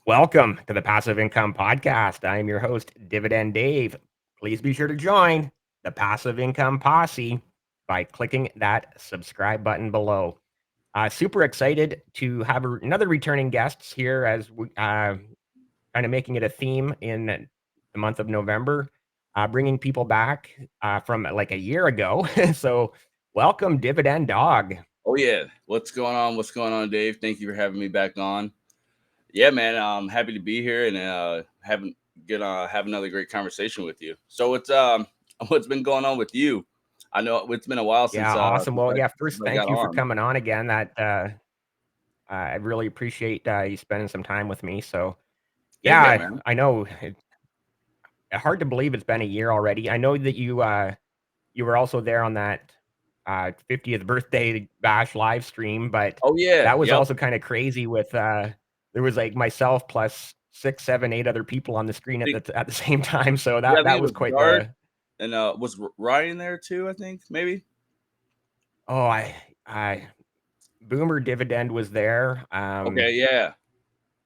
Welcome to the Passive Income Podcast. I am your host, Dividend Dave. Please be sure to join the Passive Income Posse by clicking that subscribe button below. Super excited to have another returning guests here as we kind of making it a theme in the month of November, bringing people back from like a year ago. So, welcome, Dividend Dog. Oh yeah, what's going on? What's going on, Dave? Thank you for having me back on. Yeah, man, I'm happy to be here and have another great conversation with you. So what's been going on with you? I know it's been a while Yeah, awesome. Well, yeah, since first, I got thank you for on. coming on again. I really appreciate you spending some time with me. So, Same here, yeah, man. I know it's hard to believe it's been a year already. I know that you were also there on that 50th birthday bash live stream, but Oh yeah, that was yep. also kind of crazy with there was like myself plus 6, 7, 8 other people on the screen I think, at the same time. So yeah, I think that it was was quite Dart the and was Ryan there too? I think maybe. oh I Boomer Dividend was there. Okay, yeah.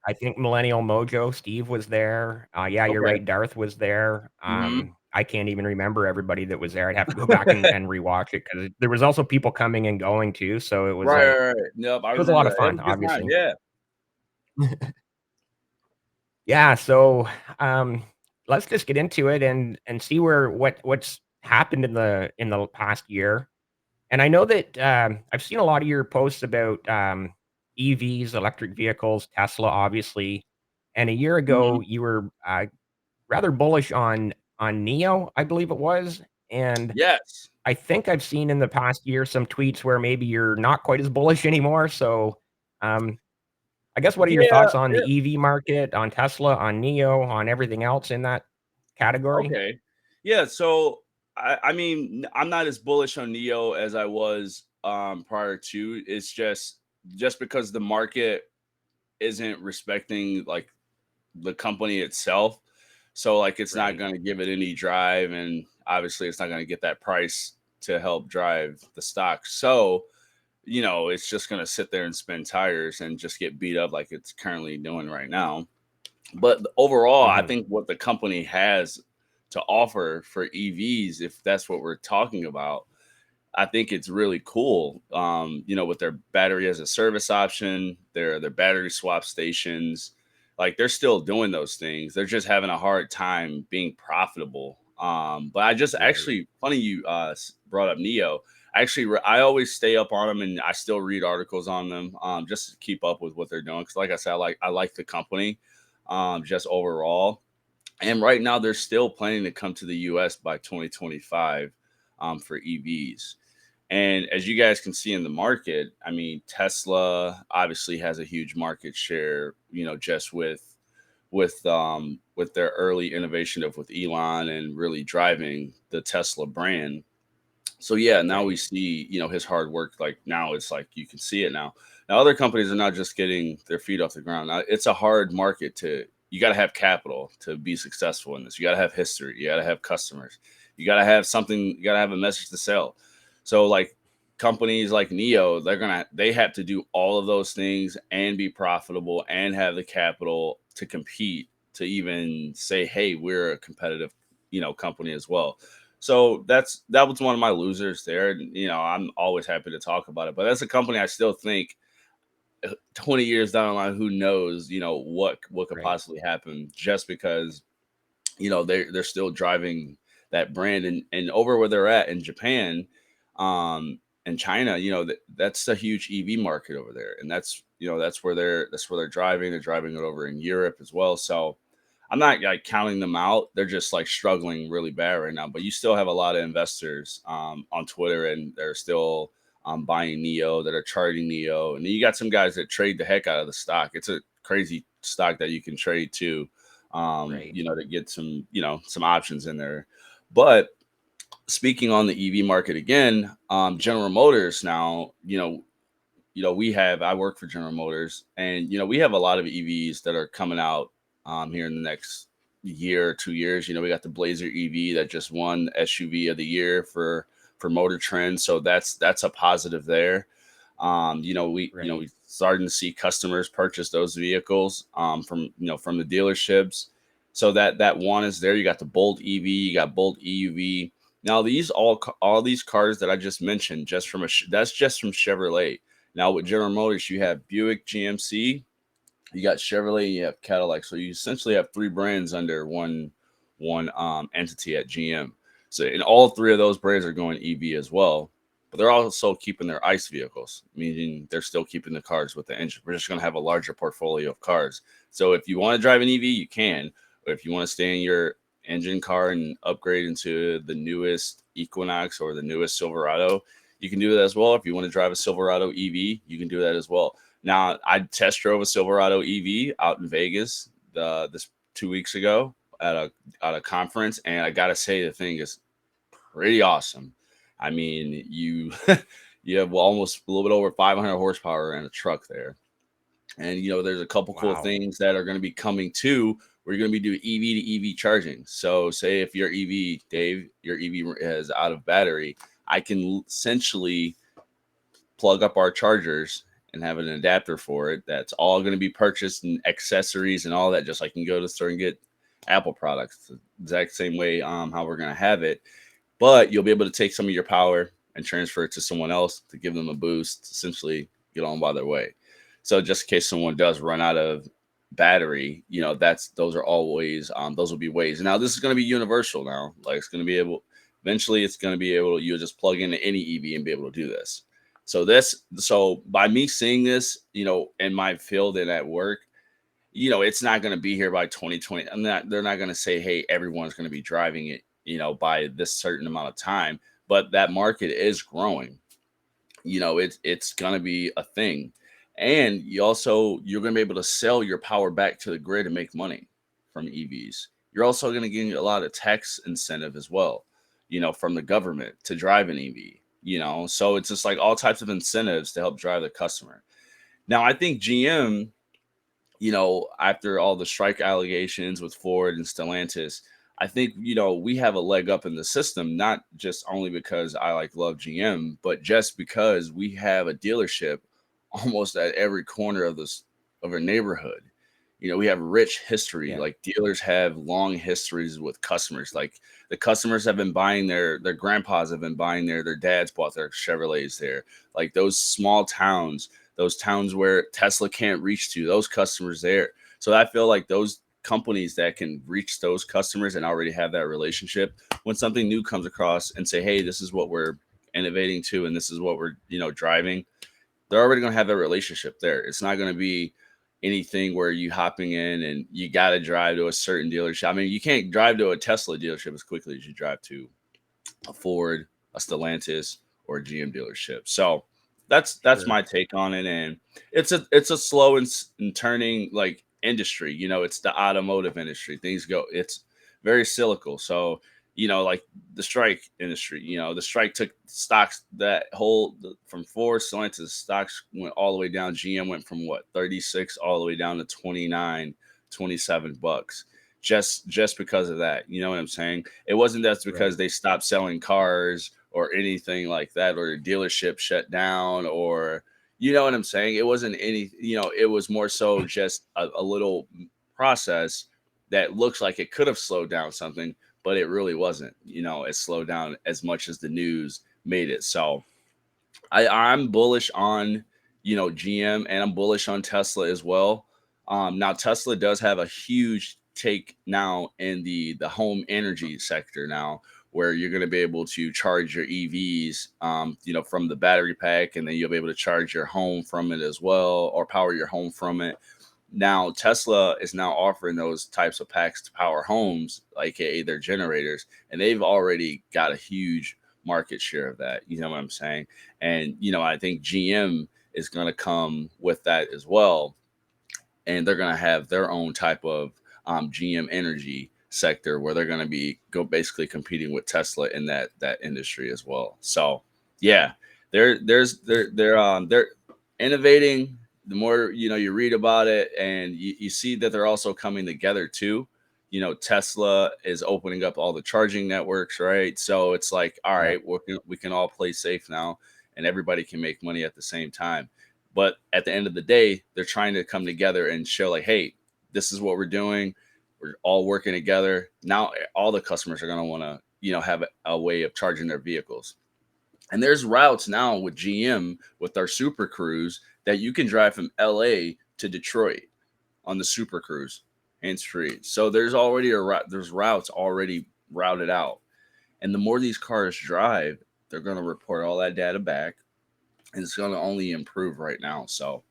I think Millennial Mojo, Steve was there. Yeah, you're Okay. right, Darth was there. Mm-hmm. I can't even remember everybody that was there. I'd have to go back and rewatch it because there was also people coming and going too, so it was Right, like right, right. Yep, I it was a lot remember of that. It fun, was a good time. obviously. Yeah. Yeah, so, let's just get into it and see what's happened in the past year. And I know that, I've seen a lot of your posts about, EVs, electric vehicles, Tesla, obviously, and a year Hmm. ago, you were, rather bullish on Neo, I believe it was, and Yes. I think I've seen in the past year some tweets where maybe you're not quite as bullish anymore, so, um, I guess what are your Yeah. thoughts on the EV market, on Tesla, on Neo, on everything else in that category? Okay. Yeah, so I mean, I'm not as bullish on Neo as I was prior to. It's just because the market isn't respecting like the company itself. So like it's not Right. going to give it any drive, and obviously it's not going to get that price to help drive the stock. So, it's just going to sit there and spin tires and just get beat up like it's currently doing right now. But overall, I Mhm. think what the company has to offer for EVs, if that's what we're talking about, I think it's really cool. With their battery as a service option, their battery swap stations, like they're still doing those things. They're just having a hard time being profitable. But I just Right. actually funny you brought up Neo. I always stay up on them and I still read articles on them just to keep up with what they're doing. Because like I said, I like the company just overall. And right now, they're still planning to come to the U.S. by 2025 for EVs. And as you guys can see in the market, I mean, Tesla obviously has a huge market share, just with their early innovation of with Elon and really driving the Tesla brand. So yeah, now we Right. see, his hard work. Like now it's like you can see it now. Now other companies are not just getting their feet off the ground. Now, it's a hard market to you got to have capital to be successful in this. You got to have history, you got to have customers. You got to have something, you got to have a message to sell. So like companies like Neo, they have to do all of those things and be profitable and have the capital to compete to even say, "Hey, we're a competitive, company as well." So that was one of my losers there. And, I'm always happy to talk about it. But as a company, I still think 20 years down the line, who knows, what could Right. possibly happen just because, they're still driving that brand and over where they're at in Japan, and China, that's a huge EV market over there. And that's where they're driving. They're driving it over in Europe as well. So I'm not like counting them out. They're just like struggling really bad right now. But you still have a lot of investors on Twitter, and they're still buying Neo, that are charting Neo, and then you got some guys that trade the heck out of the stock. It's a crazy stock that you can trade too, Right. to get some options in there. But speaking on the EV market again, General Motors now, I work for General Motors, and we have a lot of EVs that are coming out here in the next year or 2 years. We got the Blazer EV that just won SUV of the year for Motor Trend, so that's a positive there. We Right. starting to see customers purchase those vehicles from the dealerships. So that one is there. You got the Bolt EV, you got Bolt EUV. Now all these cars that I just mentioned, that's just from Chevrolet. Now with General Motors, you have Buick, GMC, you got Chevrolet, you have Cadillac. So you essentially have three brands under one entity at GM. So and all three of those brands are going EV as well. But they're also keeping their ICE vehicles, meaning they're still keeping the cars with the engine. We're just going to have a larger portfolio of cars. So if you want to drive an EV, you can. But if you want to stay in your engine car and upgrade into the newest Equinox or the newest Silverado, you can do that as well. If you want to drive a Silverado EV, you can do that as well. Now, I test drove a Silverado EV out in Vegas this 2 weeks ago at a conference, and I gotta say the thing is pretty awesome. I mean, you you have almost a little bit over 500 horsepower in a truck there, and there's a couple cool Wow. things that are going to be coming too. We're going to be doing EV to EV charging. So, say if your EV, Dave, your EV is out of battery, I can essentially plug up our chargers and have an adapter for it. That's all going to be purchased and accessories and all that. Just like you can go to the store and get Apple products, the exact same way how we're going to have it. But you'll be able to take some of your power and transfer it to someone else to give them a boost, essentially get on by their way. So just in case someone does run out of battery, those are always those will be ways. Now this is going to be universal now. Like it's going to be able eventually it's going to be able you'll just plug into any EV and be able to do this. So by me seeing this, in my field and at work, it's not going to be here by 2020. They're not going to say, hey, everyone's going to be driving it, by this certain amount of time. But that market is growing. It's going to be a thing. And you're going to be able to sell your power back to the grid and make money from EVs. You're also going to get a lot of tax incentive as well, from the government to drive an EV, so it's just like all types of incentives to help drive the customer. Now, I think GM, after all the strike allegations with Ford and Stellantis, I think, we have a leg up in the system, not just only because I love GM, but just because we have a dealership almost at every corner of our neighborhood. We have rich history. Yeah. Like dealers have long histories with customers. Like the customers have been buying their grandpas have been buying their dads bought their Chevrolets there. Like those towns where Tesla can't reach to, those customers there. So I feel like those companies that can reach those customers and already have that relationship, when something new comes across and say, hey, this is what we're innovating to and this is what we're, driving, they're already going to have that relationship there. It's not going to be anything where you hopping in and you got to drive to a certain dealership. I mean, you can't drive to a Tesla dealership as quickly as you drive to a Ford, a Stellantis, or a GM dealership. So that's Sure. my take on it, and it's a slow and turning like industry. It's the automotive industry. Things go. It's very cyclical. So like the strike industry. The strike took stocks from Ford, Stellantis stocks went all the way down. GM went from what 36 all the way down to 29, 27 bucks just because of that. You know what I'm saying? It wasn't that's because Right. they stopped selling cars or anything like that, or the dealership shut down, or you know what I'm saying? It wasn't it was more so just a little process that looks like it could have slowed down something, but it really wasn't. It slowed down as much as the news made it. So I'm bullish on GM, and I'm bullish on Tesla as well. Now Tesla does have a huge take now in the home energy sector now, where you're going to be able to charge your EVs, from the battery pack, and then you'll be able to charge your home from it as well, or power your home from it. Now Tesla is now offering those types of packs to power homes, aka their generators, and they've already got a huge market share of that. You know what I'm saying? And I think GM is going to come with that as well, and they're going to have their own type of GM energy sector where they're going to be basically competing with Tesla in that industry as well. So yeah, they're innovating. The more you read about it, and you see that they're also coming together too. Tesla is opening up all the charging networks, right? So it's like, all Yeah. right, we can all play safe now. and everybody can make money at the same time. But at the end of the day, they're trying to come together and show like, hey, this is what we're doing. We're all working together. Now all the customers are going to want to, have a way of charging their vehicles. And there's routes now with GM with our Super Cruise that you can drive from LA to Detroit on the Super Cruise hands free. So there's already there's routes already routed out. And the more these cars drive, they're going to report all that data back, and it's going to only improve right now. So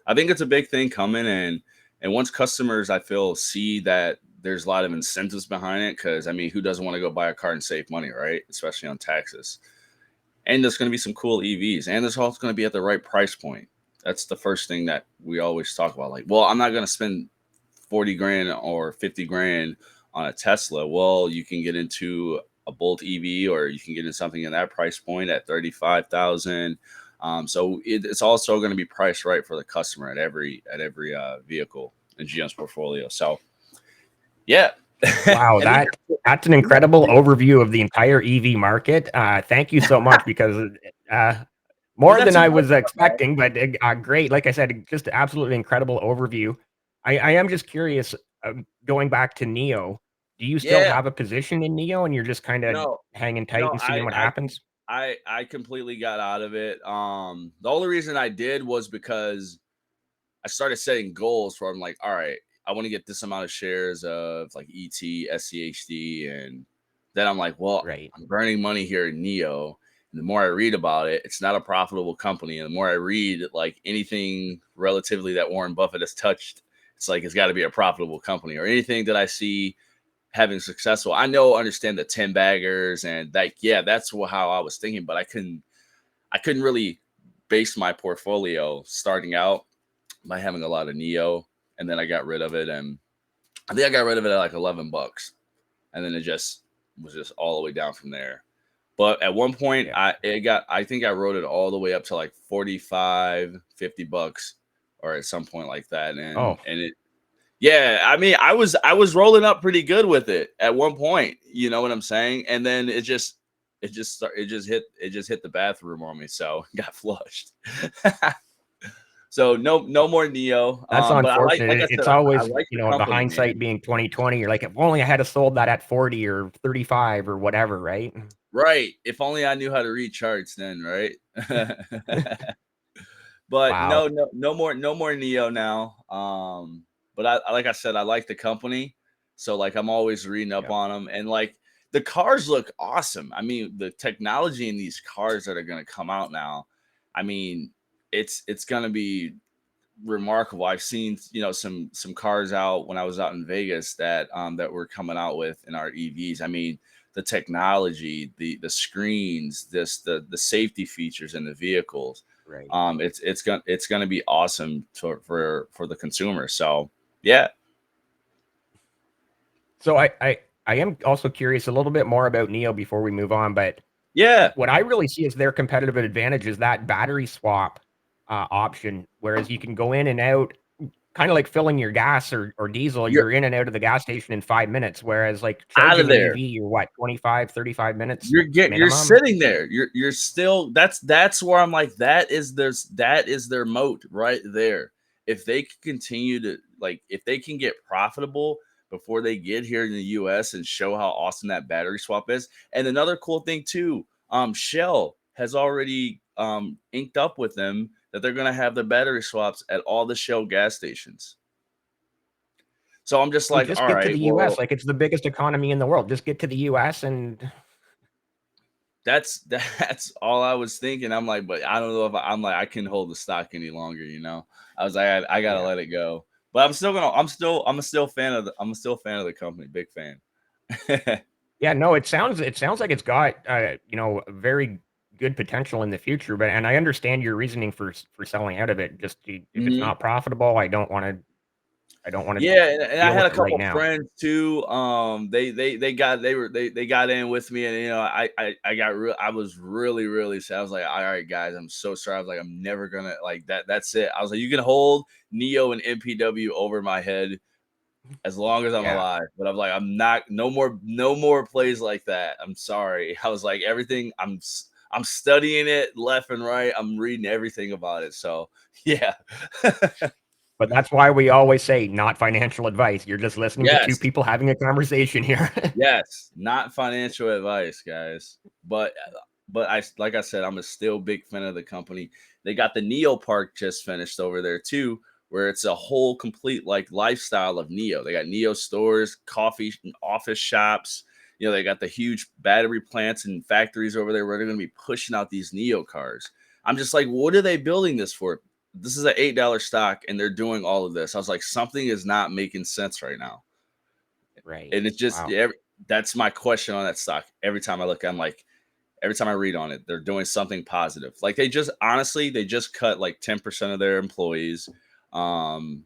I think it's a big thing coming, and once customers, I feel, see that there's a lot of incentives behind it, because I mean, who doesn't want to go buy a car and save money, right? Especially on taxes. And there's going to be some cool EVs, and there's also going to be at the right price point. That's the first thing that we always talk about. Like, well, I'm not going to spend 40 grand or 50 grand on a Tesla. Well, you can get into a Bolt EV, or you can get into something in that price point at 35,000. So it's also going to be priced right for the customer at every vehicle in GM's portfolio. So yeah. Wow, And that's an incredible overview of the entire EV market. Thank you so much, because more that's than some I good was stuff, man. expecting, but great. Like I said, just absolutely incredible overview. I am just curious, going back to Neo, do you still Yeah. have a position in Neo, and you're just kind of No, hanging tight no, and seeing what happens? I completely got out of it. The only reason I did was because I started setting goals where I'm like, all right, I want to get this amount of shares of like ET, SCHD. And then I'm like, well, Right. I'm burning money here in Neo. And the more I read about it, it's not a profitable company. And the more I read like anything relatively that Warren Buffett has touched, it's like it's got to be a profitable company, or anything that I see having successful. Understand the 10 baggers and like, yeah, that's how I was thinking, but I couldn't really base my portfolio starting out by having a lot of Neo, and then I got rid of it, and I think I got rid of it at like $11, and then it just was just all the way down from there. But at one point, Yeah. I think I wrote it all the way up to like 45, $50, or at some point like that, Oh, and it. Yeah, I mean, I was rolling up pretty good with it at one point. You know what I'm saying? And then it just hit the bathroom on me, so got flushed. So no more Neo. that's But like I unfortunate. said, It's I always, like the the company, hindsight man. being 2020. You're like, if only I had have sold that at 40 or 35 or whatever, right? Right. If only I knew how to read charts then, right? But Wow. no more Neo now. But like I said, I like the company, so like I'm always reading up Yep. on them, and like the cars look awesome. I mean, the technology in these cars that are going to come out now, I mean, it's going to be remarkable. I've seen some cars out when I was out in Vegas that were coming out with in our EVs. I mean, the technology, the screens, the safety features in the vehicles. Right. It's gonna be awesome for the consumer. So yeah, So I am also curious a little bit more about Neo before we move on, but yeah, what I really see as their competitive advantage is that battery swap option, whereas you can go in and out, kind of like filling your gas or diesel, you're you're in and out of the gas station in 5 minutes, whereas like out of charging an there. EV, you're what, 25, 35 minutes You're minimum? sitting there. You're still that's where I'm like that is their moat right there. If they can continue to like if they can get profitable before they get here in the US and show how awesome that battery swap is. And another cool thing too, Shell has already inked up with them that they're gonna have the battery swaps at all the Shell gas stations. So I'm just Well, like, just all get to right, the US, well, like it's the biggest economy in the world. Just get to the US and that's all I was thinking. I'm like, but I don't know if I'm like I can hold the stock any longer. I was like, I gotta yeah. let it go. But I'm still a fan of the company, big fan. Yeah, no, it sounds like it's got a very good potential in the future, but and I understand your reasoning for selling out of it. Just if it's Mhm. not profitable, I don't want to Yeah, and I deal had with a it right couple now. friends too. They got in with me, and I was really really sad. I was like, all right, guys, I'm so sorry. I was like, I'm never gonna like that. That's it. I was like, you can hold Neo and MPW over my head as long as I'm Yeah. alive. But I'm like, I'm not. No more plays like that. I'm sorry. I was like, everything. I'm studying it left and right. I'm reading everything about it. So yeah. But that's why we always say not financial advice. You're just listening to two Yes. people having a conversation here. Yes, not financial advice, guys. But I like I said, I'm a still big fan of the company. They got the Neo Park just finished over there too, where it's a whole complete like lifestyle of Neo. They got Neo stores, coffee, office shops. You know, they got the huge battery plants and factories over there where they're going to be pushing out these Neo cars. I'm just like, what are they building this for? This is an $8 stock, and they're doing all of this. I was like, something is not making sense right now. Right. And it's just Wow. that's my question on that stock. Every time I look, I'm like, every time I read on it, they're doing something positive. Like they just honestly, they just cut like 10% of their employees. Um,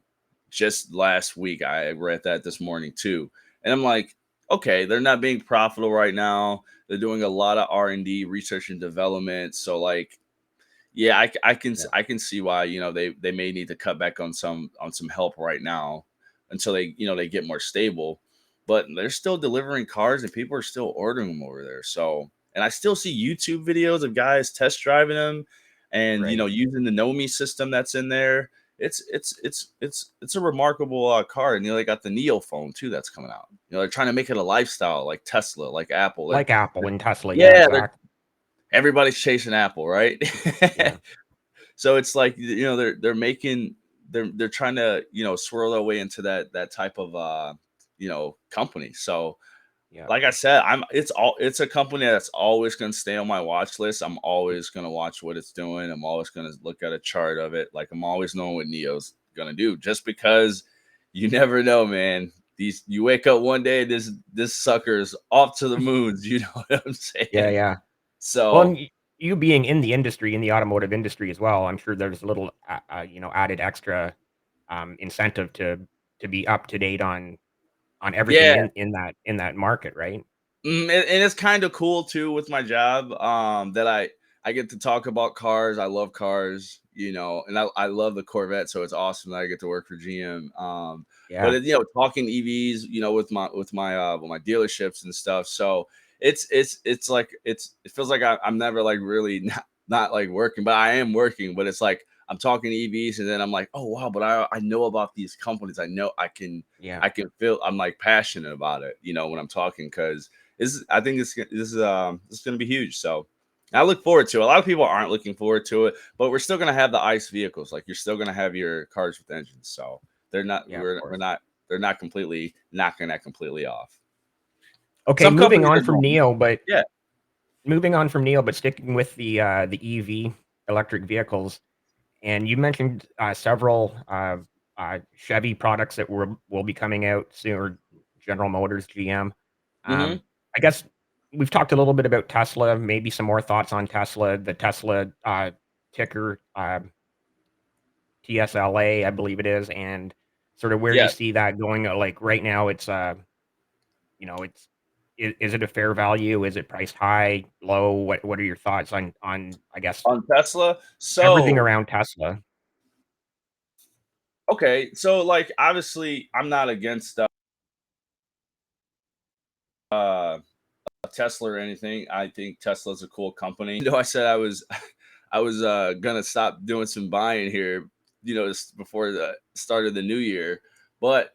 just last week, I read that this morning too, and I'm like, okay, they're not being profitable right now. They're doing a lot of R&D, research and development. So like, yeah, Yeah. I can see why they may need to cut back on some help right now until they get more stable. But they're still delivering cars and people are still ordering them over there. So and I still see YouTube videos of guys test driving them and Right. using the Nomi system that's in there. It's a remarkable car, and they got the Neo phone too that's coming out. They're trying to make it a lifestyle like Tesla, like Apple. Like Apple and Tesla. Yeah, Yeah, exactly. everybody's chasing Apple, right? Yeah. So it's like they're making they're trying to swirl their way into that type of company. So Yeah. like I said, it's a company that's always going to stay on my watch list. I'm always going to watch what it's doing. I'm always going to look at a chart of it. Like I'm always knowing what Neo's going to do, just because you never know, man. You wake up one day, this sucker's off to the moons. You know what I'm Yeah. saying? Yeah. Well, So and you being in the industry, in the automotive industry as well, I'm sure there's a little, added extra incentive to be up to date on everything yeah, in that market, right? And it's kind of cool too with my job that I get to talk about cars. I love cars, and I love the Corvette, so it's awesome that I get to work for GM. But Yeah. talking EVs, with my dealerships and stuff. So it's like it feels like I'm never like really not like working, but I am working. But it's like I'm talking EVs, and then I'm like, oh wow, but I know about these companies. I know Yeah. I can feel I'm like passionate about it, when I'm talking because I think this is going to be huge. So I look forward to it. A lot of people aren't looking forward to it, but we're still going to have the ICE vehicles. Like you're still going to have your cars with engines. So they're not Yeah, of we're course. not they're not completely knocking that completely off. Okay, Some moving companies on are from going, Neo, but yeah. sticking with the EV, electric vehicles, and you mentioned, several, Chevy products that will be coming out soon, or General Motors, GM. Hmm. I guess we've talked a little bit about Tesla, maybe some more thoughts on Tesla, the Tesla, ticker, TSLA, I believe it is, and sort of where you Yes. see that going. Like right now, it's is it a fair value? Is it priced high, low? What are your thoughts on I guess On Tesla. everything So around Tesla? okay, so like obviously I'm not against uh Tesla or anything. I think Tesla's a cool company. I said I was gonna stop doing some buying here, before the start of the new year. But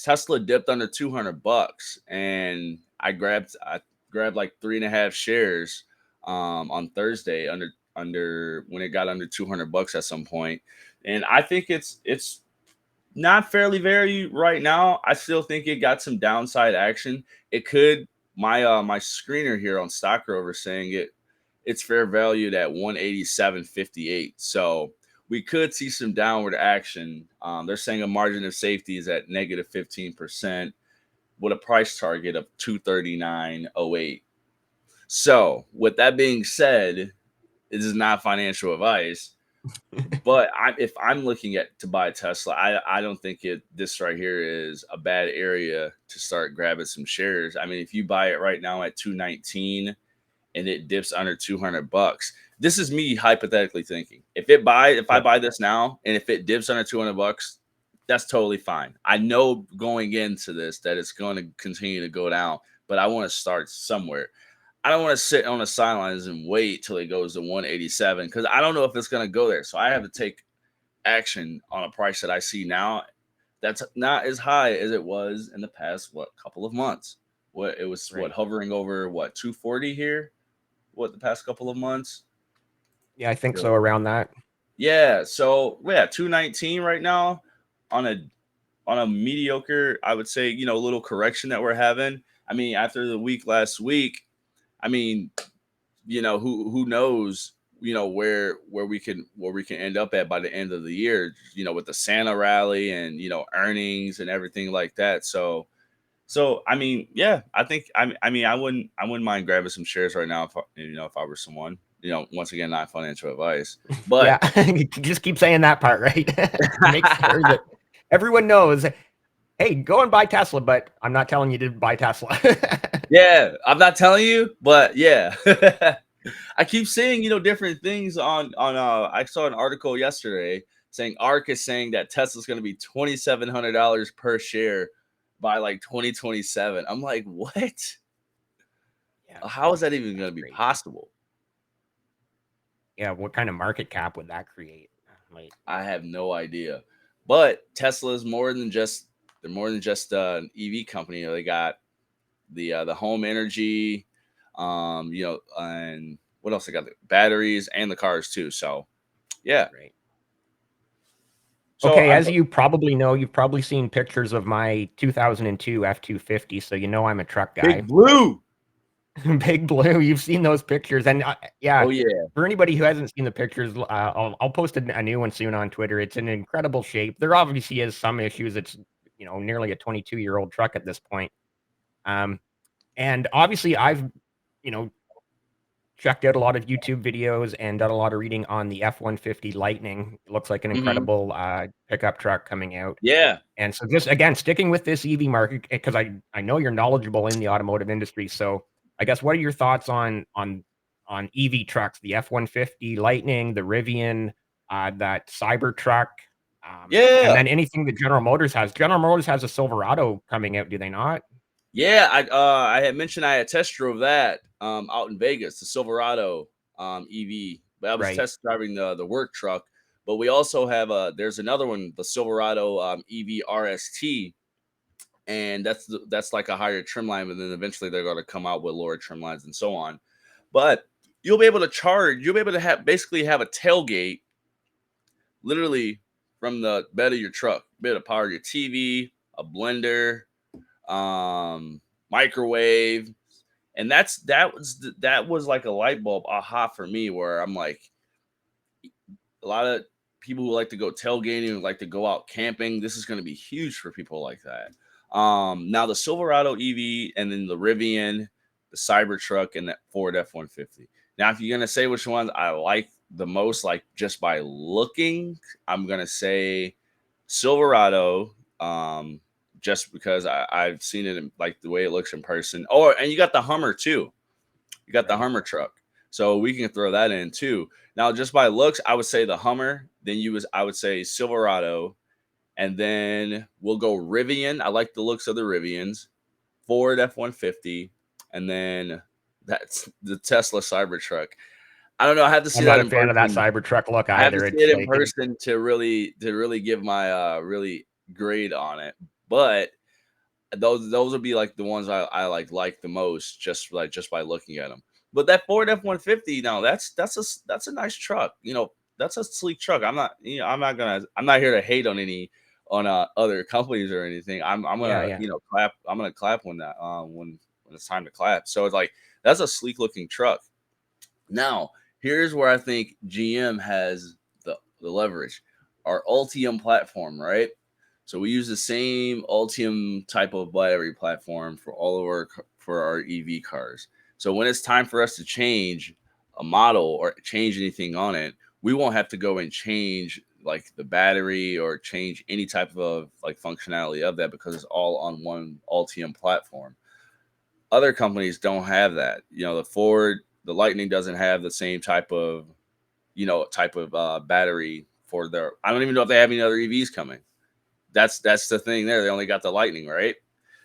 Tesla dipped under 200 bucks, and I grabbed like 3.5 shares on Thursday under when it got under 200 bucks at some point, and I think it's not fairly valued right now. I still think it got some downside action. It could my screener here on Stock Rover saying it's fair valued at 187.58. So we could see some downward action. They're saying a margin of safety is at negative 15% with a price target of 239.08. So with that being said, this is not financial advice. But if I'm looking at to buy a Tesla, I don't think this right here is a bad area to start grabbing some shares. I mean, if you buy it right now at 219 and it dips under 200 bucks, this is me hypothetically thinking. If I Yep. buy this now and if it dips under 200 bucks, that's totally fine. I know going into this that it's going to continue to go down, but I want to start somewhere. I don't want to sit on the sidelines and wait till it goes to 187 because I don't know if it's going to go there. So I have to take action on a price that I see now that's not as high as it was in the past couple of months. What it was Right. hovering over 240 here, the past couple of months. Yeah, I think so, around that. Yeah, so 219 right now on a mediocre, I would say, little correction that we're having. I mean, after the week last week, I mean, who knows, where we can end up at by the end of the year, with the Santa rally and earnings and everything like that. So I mean, yeah, I mean, I wouldn't mind grabbing some shares right now if I were someone. Once again, not financial advice, Yeah, but just keep saying that part, right? To make sure that everyone knows, hey, go and buy Tesla, but I'm not telling you to buy Tesla. yeah, I'm not telling you, but yeah. I keep seeing, different things on I saw an article yesterday saying ARK is saying that Tesla's going to be $2,700 per share by like 2027. I'm like, what? Yeah, How is that even going that's to be crazy. possible? Yeah, what kind of market cap would that create? Like, I have no idea. But Tesla is they're more than just an EV company. They got the home energy, and what else? They got the batteries and the cars too. So yeah. right. So Okay, I'm as you probably know, you've probably seen pictures of my 2002 F-250, so you know I'm a truck guy. Big Blue. Big Blue, you've seen those pictures, and yeah, Oh yeah. for anybody who hasn't seen the pictures, I'll post a new one soon on Twitter. It's in incredible shape. There obviously is some issues. It's nearly a 22-year-old truck at this point. Um, and obviously I've you know checked out a lot of YouTube videos and done a lot of reading on the F-150 Lightning. It looks like an Hmm. incredible pickup truck coming out. Yeah. And so just again, sticking with this EV market, because I know you're knowledgeable in the automotive industry. So I guess what are your thoughts on EV trucks, the F-150 Lightning, the Rivian, that Cybertruck, and Yeah. then anything that General Motors has. General Motors has a Silverado coming out, do they not? Yeah. I had mentioned I had test drove that out in Vegas, the Silverado EV. But I was Right, test driving the work truck. But we also have there's another one, the Silverado EV RST, and that's like a higher trim line, and then eventually they're going to come out with lower trim lines and so on. But you'll be able to charge. You'll be able to basically have a tailgate literally from the bed of your truck. Be able to power your TV, a blender, microwave, and that was like a light bulb aha for me, where I'm like, a lot of people who like to go tailgating, who like to go out camping, this is going to be huge for people like that. Now the Silverado EV, and then the Rivian, the Cybertruck, and that Ford F-150. Now, if you're gonna say which one I like the most, like just by looking, I'm gonna say Silverado, just because I've seen it in, like, the way it looks in person. Oh, and you got the Hummer too. You got the right. Hummer truck, so we can throw that in too. Now, just by looks, I would say the Hummer. Then I would say Silverado, and then we'll go Rivian. I like the looks of the Rivians. Ford F-150, and then that's the Tesla Cybertruck. I don't know. I have to see I'm that not a in fan of that person. Cybertruck look I have to either. see It's it in like person to really give my really grade on it. But those would be like the ones I like the most, just by looking at them. But that Ford F-150, now that's a nice truck. That's a sleek truck. I'm not here to hate on other companies or anything. I'm yeah, gonna yeah. clap. I'm gonna clap when it's time to clap. So it's like, that's a sleek looking truck. Now, here's where I think GM has the leverage. Our Ultium platform, right? So we use the same Ultium type of battery platform for our EV cars. So when it's time for us to change a model or change anything on it, we won't have to go and change like the battery or change any type of like functionality of that, because it's all on one Ultium platform. Other companies don't have that. The Lightning doesn't have the same type of battery for their. I don't even know if they have any other EVs coming. That's the thing there. They only got the Lightning, right?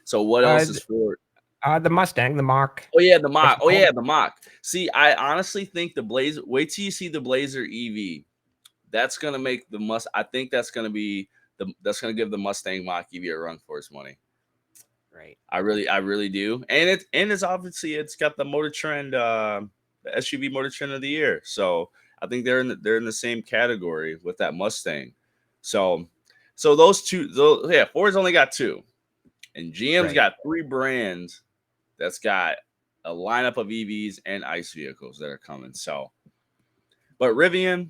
So what else Uh, is Ford? The Mustang, the Mach. Oh yeah, the What's Mach. it Oh called? yeah, the Mach. See, I honestly think the Blazer. Wait till you see the Blazer EV. That's gonna make the Must. I think that's gonna be that's gonna give the Mustang Mach EV a run for its money. Right. I really do. And it's obviously it's got the Motor Trend the SUV Motor Trend of the year. So I think they're in the same category with that Mustang. So those two, yeah, Ford's only got two, and GM's Right. got three brands that's got a lineup of EVs and ICE vehicles that are coming. So, but Rivian,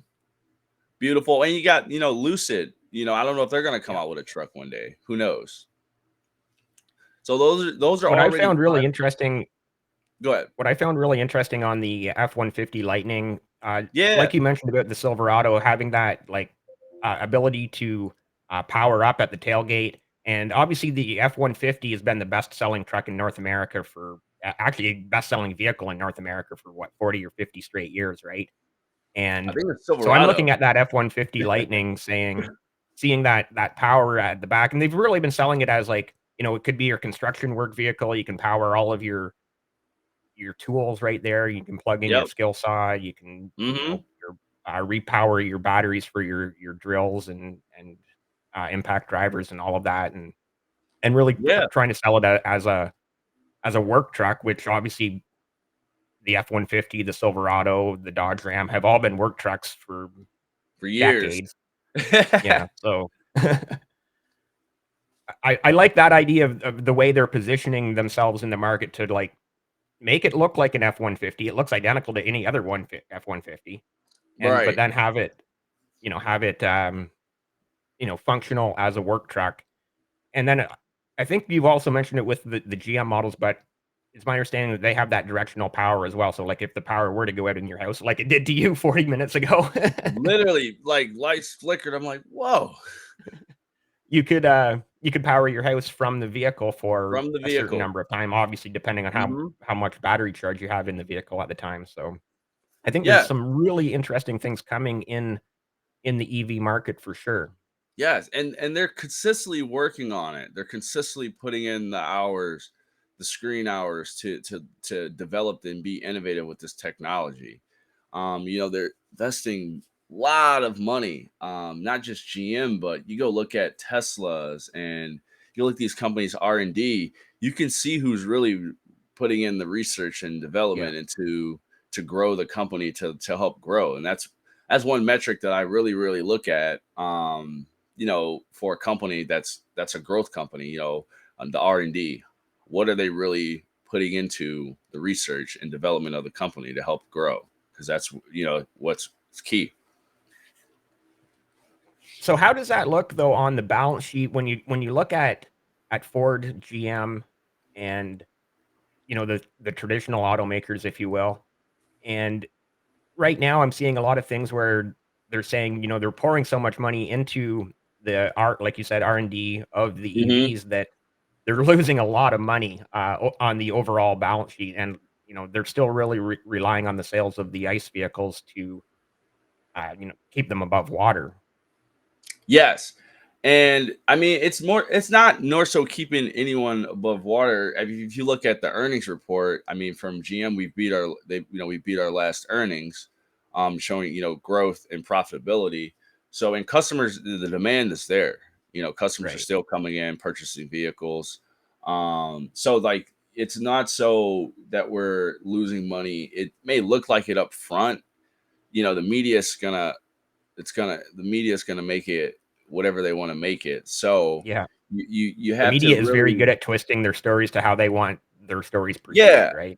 beautiful, and you got Lucid. I don't know if they're gonna come Yeah. out with a truck one day. Who knows? So those are What I already found really prime. interesting Go ahead. what I found really interesting on the F-150 Lightning, Yeah, like you mentioned about the Silverado having that, like, ability to, power up at the tailgate, and obviously the F-150 has been the best-selling truck in North America for actually best-selling vehicle in North America for what, 40 or 50 straight years, right? I And think it's so I'm Silverado. looking at that F-150 Lightning seeing that power at the back, and they've really been selling it as, like, it could be your construction work vehicle, you can power all of your tools right there. You can plug in your Yep. skill saw. You can, Hmm. repower your batteries for your drills and impact drivers and all of that, and really Yeah, trying to sell it as a work truck, which obviously the F-150, the Silverado, the Dodge Ram have all been work trucks for for years. decades. Yeah, so I like that idea of the way they're positioning themselves in the market to like make it look like an F-150. It looks identical to any other F-150. But Right. then have it, functional as a work truck. And then, I think you've also mentioned it with the GM models, but it's my understanding that they have that directional power as well. So, like, if the power were to go out in your house, like it did to you 40 minutes ago, Literally, like lights flickered. I'm like, whoa, you could power your house from the vehicle for from the a certain vehicle. number of time, obviously depending on how Hmm. how much battery charge you have in the vehicle at the time. So, I think there's Yeah. some really interesting things coming in the EV market for sure. Yes, and they're consistently working on it. They're consistently putting in the hours, the screen hours to develop and be innovative with this technology. They're investing a lot of money, not just GM, but you go look at Tesla's and you look at these companies R&D. You can see who's really putting in the research and Yeah. development into to grow the company to help grow, and that's one metric that I really look at. For a company that's a growth company, on the R&D, what are they really putting into the research and development of the company to help grow? Because that's what's key. So how does that look though on the balance sheet when you look at Ford, GM, and the traditional automakers, if you will? And right now I'm seeing a lot of things where they're saying, they're pouring so much money into the art, like you said, R&D of the Hmm. EVs that they're losing a lot of money on the overall balance sheet, and they're still really relying on the sales of the ICE vehicles to keep them above water. Yes. And I mean, it's not nor so keeping anyone above water. I mean, if you look at the earnings report, I mean, from GM, we beat our last earnings, showing, growth and profitability. So, and customers, the demand is there. Customers are Right. still coming in, purchasing vehicles. So like, it's not so that we're losing money. It may look like it up front. The media's gonna the media is gonna make it whatever they want to make it. So Yeah. you The have to media is very really. good at twisting their stories to how they want their stories perceived, Yeah, right?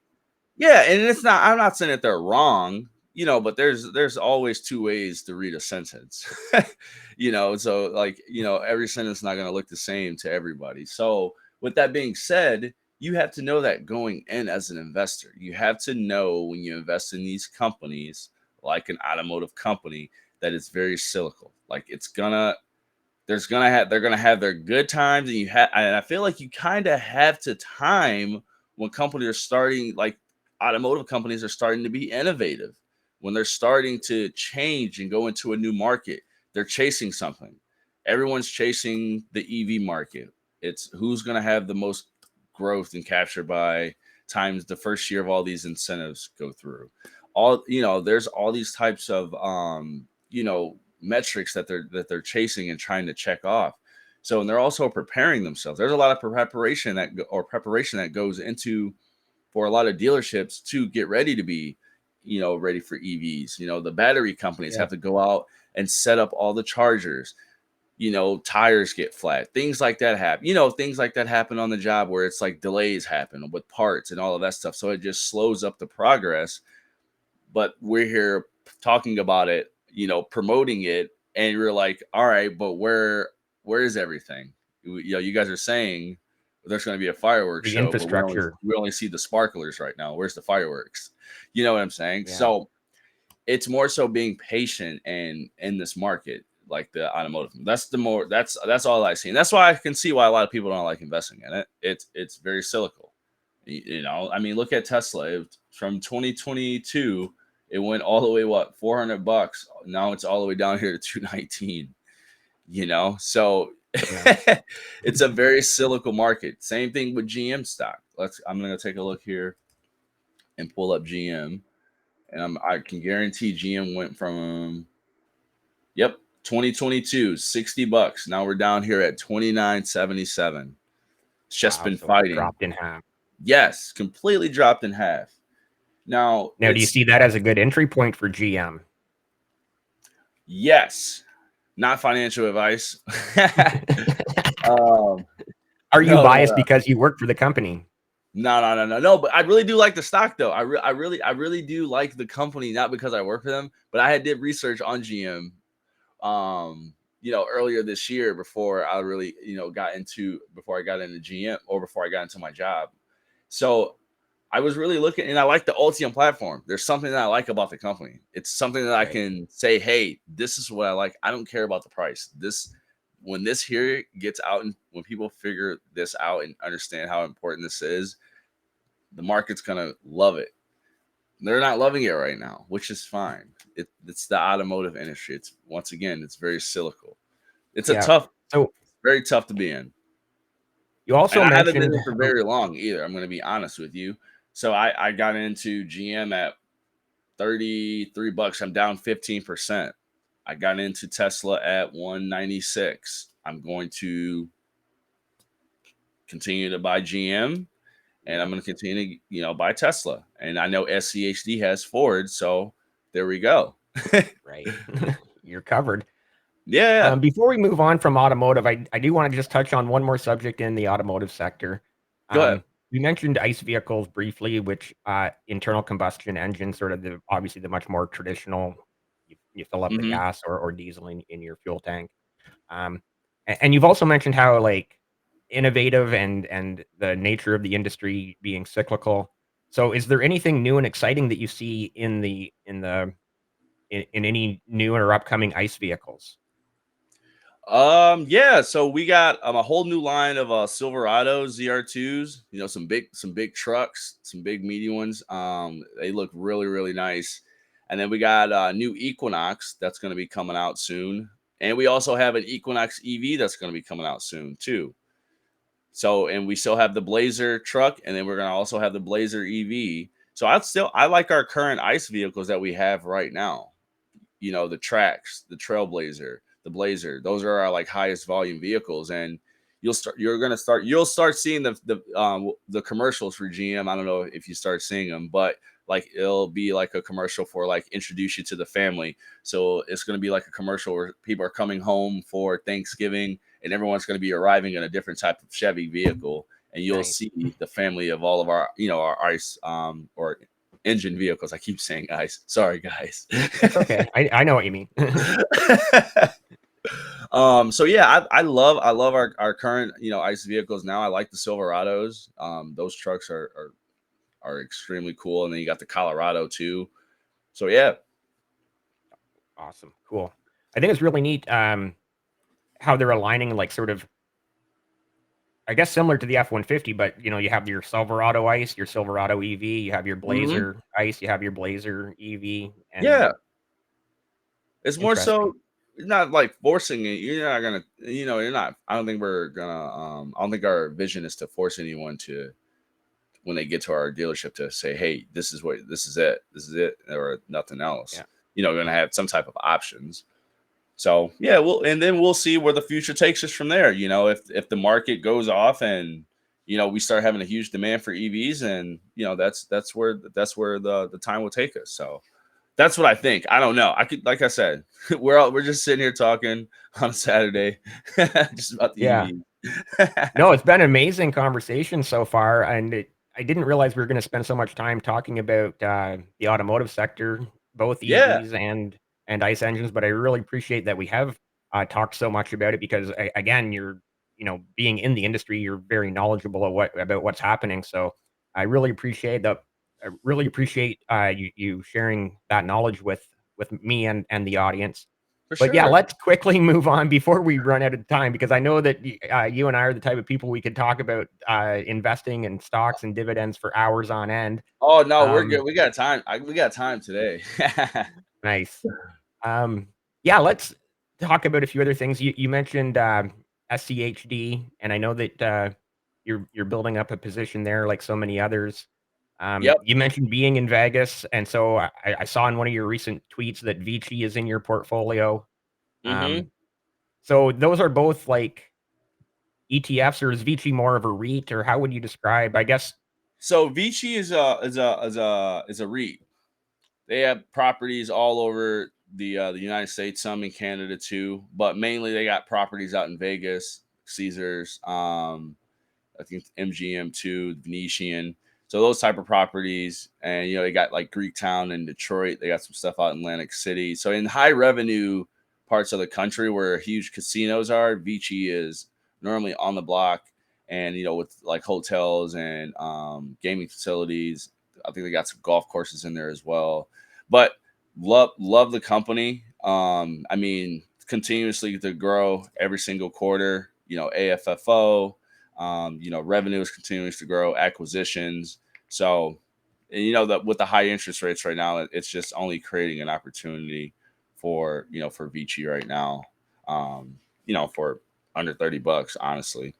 yeah, and it's not. I'm not saying that they're wrong, but there's always two ways to read a sentence. So like every sentence is not going to look the same to everybody. So with that being said, you have to know that going in as an investor, you have to know when you invest in these companies, like an automotive company, that it's very cyclical. Like they're gonna have their good times, and I feel like you kind of have to time when companies are starting, like automotive companies are starting to be innovative, when they're starting to change and go into a new market. They're chasing something. Everyone's chasing the EV market. It's who's going to have the most growth and capture by times the first year of all these incentives go through. All there's all these types of metrics that they're chasing and trying to check off. So, and they're also preparing themselves. There's a lot of preparation that goes into for a lot of dealerships to get ready to be, ready for EVs. The battery companies Yeah. have to go out and set up all the chargers. Tires get flat, things like that happen. Things like that happen on the job where it's like delays happen with parts and all of that stuff. So it just slows up the progress. But we're here talking about it, promoting it, and we're like, all right, but where is everything? You guys are saying there's going to be a fireworks The show, but infrastructure. we only see the sparklers right now. Where's the fireworks? You know what I'm saying? Yeah. So it's more so being patient and in this market, like the automotive. That's all I see. And that's why I can see why a lot of people don't like investing in it. It's very cyclical. I mean, look at Tesla. From 2022, it went all the way $400. Now it's all the way down here to 219. So Yeah. it's a very cyclical market. Same thing with GM stock. I'm gonna take a look here and pull up GM, and I can guarantee GM went from 2022 $60. Now we're down here at 29.77. It's just Wow. been So it's fighting. dropped in half. Yes, completely dropped in half. Now do you see that as a good entry point for GM? Yes, not financial advice. Are you biased because you work for the company? No. But I really do like the stock, though. I really do like the company, not because I work for them, but I did research on GM, earlier this year before I really, before I got into GM or before I got into my job. So I was really looking, and I like the Ultium platform. There's something that I like about the company. It's something that I can say, hey, this is what I like. I don't care about the price. When this here gets out and when people figure this out and understand how important this is, the market's gonna love it. They're not loving it right now, which is fine. It's the automotive industry. It's very cyclical. It's very tough to be in. You also and I haven't been mentioned in for very long either. I'm going to be honest with you. So I got into GM at $33. I'm down 15%. I got into Tesla at 196. I'm going to continue to buy GM, and I'm going to continue to, buy Tesla. And I know SCHD has Ford, so there we go. right. You're covered. Yeah. Before we move on from automotive, I do want to just touch on one more subject in the automotive sector. Go ahead. We mentioned ICE vehicles briefly, which internal combustion engine, sort of obviously the much more traditional. You fill up the gas or diesel in your fuel tank. And you've also mentioned how like innovative and the nature of the industry being cyclical. So, is there anything new and exciting that you see in any new or upcoming ICE vehicles? Yeah, so we got a whole new line of Silverado ZR2s, some big trucks, some big meaty ones. They look really, really nice. And then we got a new Equinox that's going to be coming out soon. And we also have an Equinox EV that's going to be coming out soon too. So, and we still have the Blazer truck, and then we're going to also have the Blazer EV. So I like our current ICE vehicles that we have right now. The Trax, the Trailblazer, the Blazer. Those are our like highest volume vehicles, and you'll start seeing the commercials for GM. I don't know if you start seeing them, but like it'll be like a commercial for like introduce you to the family. So it's going to be like a commercial where people are coming home for Thanksgiving, and everyone's going to be arriving in a different type of Chevy vehicle, and you'll see the family of all of our our ICE or engine vehicles. I keep saying ICE. Sorry, guys. It's okay. I know what you mean. So yeah, I love our current ICE vehicles now. I like the Silverados. Those trucks are extremely cool, and then you got the Colorado too. So yeah. Awesome. Cool. I think it's really neat how they're aligning like sort of I guess similar to the F-150, but you have your Silverado ICE, your Silverado EV, you have your Blazer ICE, you have your Blazer EV, and Yeah. It's more so not like forcing it. You're not gonna, you're not. I don't think we're gonna. I don't think our vision is to force anyone to, when they get to our dealership, to say, hey, this is it, or nothing else. Yeah. We're gonna have some type of options. So yeah, and then we'll see where the future takes us from there. If the market goes off and we start having a huge demand for EVs, and that's where the time will take us. So that's what I think. I don't know. I could, like I said, we're just sitting here talking on a Saturday, just about the Yeah. EVs. No, it's been an amazing conversation so far, and I didn't realize we were gonna spend so much time talking about, the automotive sector, both Yeah, EVs and ICE engines, but I really appreciate that we have, talked so much about it because again, being in the industry, you're very knowledgeable of about what's happening, so I really appreciate, you sharing that knowledge with me and the audience. for But yeah, sure. let's quickly move on before we run out of time because I know that you and I are the type of people we could talk about investing in stocks and dividends for hours on end. Oh no, we're good. Um, We got time. We got time today. nice. Um, yeah, let's talk about a few other things. You mentioned SCHD, and I know that you're building up a position there like so many others. Yep. You mentioned being in Vegas, and so I saw in one of your recent tweets that Vici is in your portfolio. Mm-hmm. Um, so those are both like ETFs, or is Vici more of a REIT, or how would you describe? I guess So Vici is a REIT. They have properties all over the United States, some in Canada too, but mainly they got properties out in Vegas, Caesars, I think MGM2, Venetian. So those type of properties, and they got like Greektown in Detroit. They got some stuff out in Atlantic City. So in high revenue parts of the country where huge casinos are, Vici is normally on the block, and with like hotels and gaming facilities. I think they got some golf courses in there as well. But love the company. I mean, continuously to grow every single quarter. AFFO, revenue is continuing to grow, acquisitions. So, and that with the high interest rates right now, it's just only creating an opportunity for Vici right now. For under $30, honestly,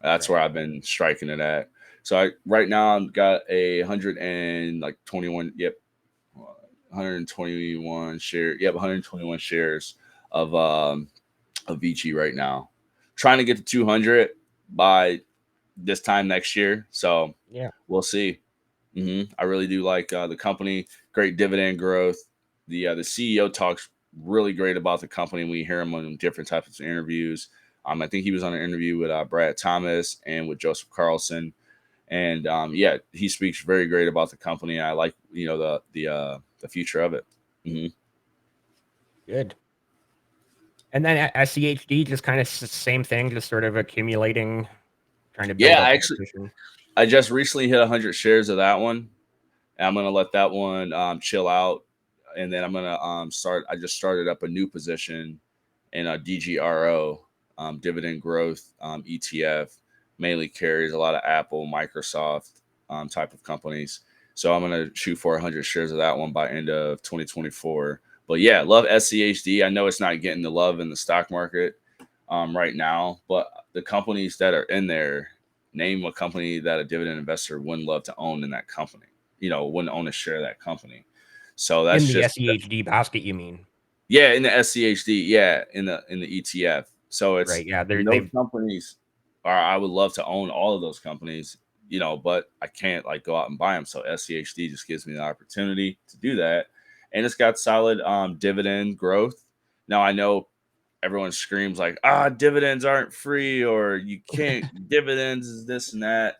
that's where right. I've been striking it at. So right now I've got 121. Yep, 121 shares. Yep, 121 shares of Vici right now. Trying to get to 200 by this time next year. So Yeah, we'll see. I really do like the company. Great dividend growth. The CEO talks really great about the company. We hear him on different types of interviews. I think he was on an interview with Brad Thomas and with Joseph Carlson, and yeah, he speaks very great about the company. I like the future of it. hmm good. And then SCHD, just kind of same thing, just sort of accumulating, trying to build Yeah, up a position. I just recently hit 100 shares of that one. And I'm gonna let that one chill out, and then I'm gonna start. I just started up a new position in a DGRO, dividend growth ETF. Mainly carries a lot of Apple, Microsoft type of companies. So I'm gonna shoot for 100 shares of that one by end of 2024. But yeah, love SCHD. I know it's not getting the love in the stock market right now, but the companies that are in there, name a company that a dividend investor wouldn't love to own in that company. Wouldn't own a share of that company. So In that's the just SCHD basket, you mean? yeah, in the SCHD, yeah, in the ETF. So it's Right. Yeah, those companies are. I would love to own all of those companies, but I can't like go out and buy them. So SCHD just gives me the opportunity to do that, and it's got solid dividend growth. Now I know everyone screams like, dividends aren't free, or you can't dividends is this and that.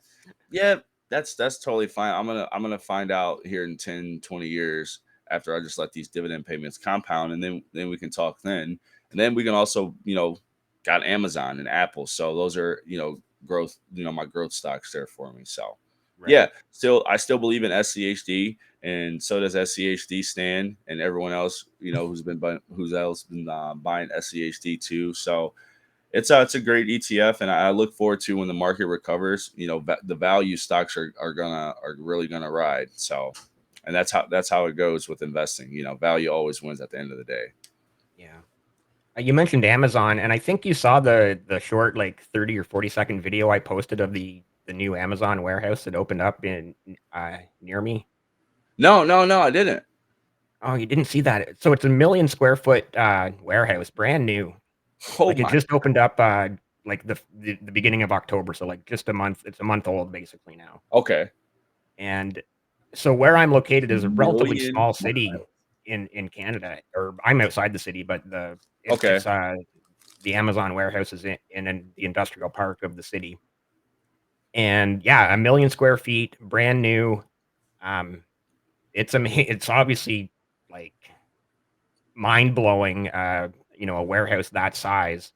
Yeah, that's totally fine. I'm gonna find out here in 10, 20 years after I just let these dividend payments compound, and then we can talk then. And then we can also, got Amazon and Apple. So those are, growth, my growth stocks there for me. So yeah, right. I still believe in SCHD, and so does SCHD Stan and everyone else, who's else been buying SCHD too. So it's a great ETF, and I look forward to when the market recovers. The value stocks are really gonna ride. So, and that's how it goes with investing. Value always wins at the end of the day. Yeah. You mentioned Amazon, and I think you saw the short, like 30 or 40-second video I posted of the new Amazon warehouse that opened up in near me. No, I didn't. Oh, you didn't see that? So it's a 1 million square foot warehouse, brand new. Oh Like it my. just opened up like the beginning of October, so like just a month. It's a month old basically now. Okay. And so where I'm located is a relatively Million. small city in Canada, or I'm outside the city, but Okay. it's the Amazon warehouse is in the industrial park of the city. And yeah, 1 million square feet, brand new. Um, it's obviously like mind blowing, a warehouse that size,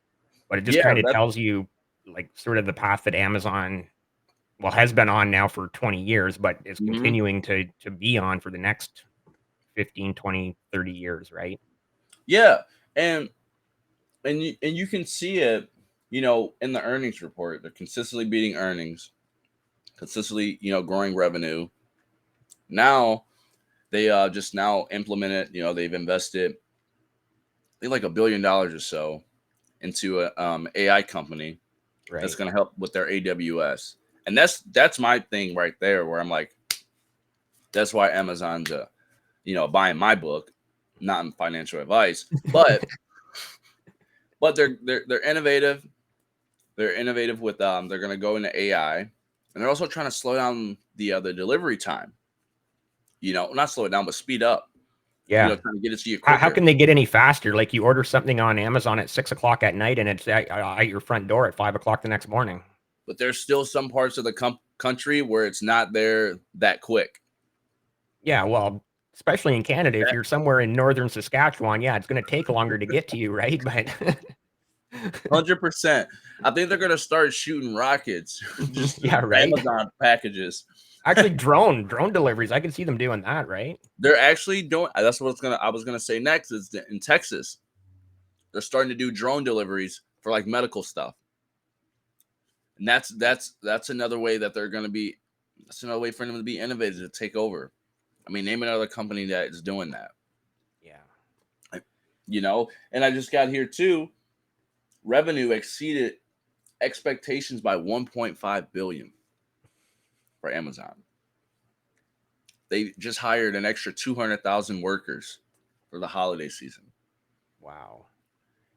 but it just Yeah, kind of that's tells you like sort of the path that Amazon, well, has been on now for 20 years, but is mhm. continuing to be on for the next 15, 20, 30 years, right? Yeah, and you can see it, in the earnings report. They're consistently beating earnings, consistently, growing revenue. Now they just now implemented, they've invested, I think, like $1 billion or so into a AI company that's Right. going to help with their AWS. And that's my thing right there, where I'm like, that's why Amazon's buying my book, not in financial advice, but they're innovative. They're innovative with they're going to go into AI, and they're also trying to slow down the delivery time. Not slow it down, but speed up. Yeah. Trying to get it to you How quicker. can they get any faster? Like you order something on Amazon at 6 o'clock at night and it's at your front door at 5 o'clock the next morning. But there's still some parts of the country where it's not there that quick. Yeah, well, especially in Canada, if you're somewhere in northern Saskatchewan, yeah, it's going to take longer to get to you, right? But 100%. I think they're gonna start shooting rockets, just yeah, right. Amazon packages. Actually, drone deliveries, I can see them doing that, right? They're actually doing. That's what I was gonna say next. Is that in Texas, they're starting to do drone deliveries for like medical stuff, and that's another way that they're gonna be. That's another way for them to be innovative, to take over. I mean, name another company that is doing that. Yeah. And I just got here too. Revenue exceeded expectations by 1.5 billion for Amazon. They just hired an extra 200,000 workers for the holiday season. Wow.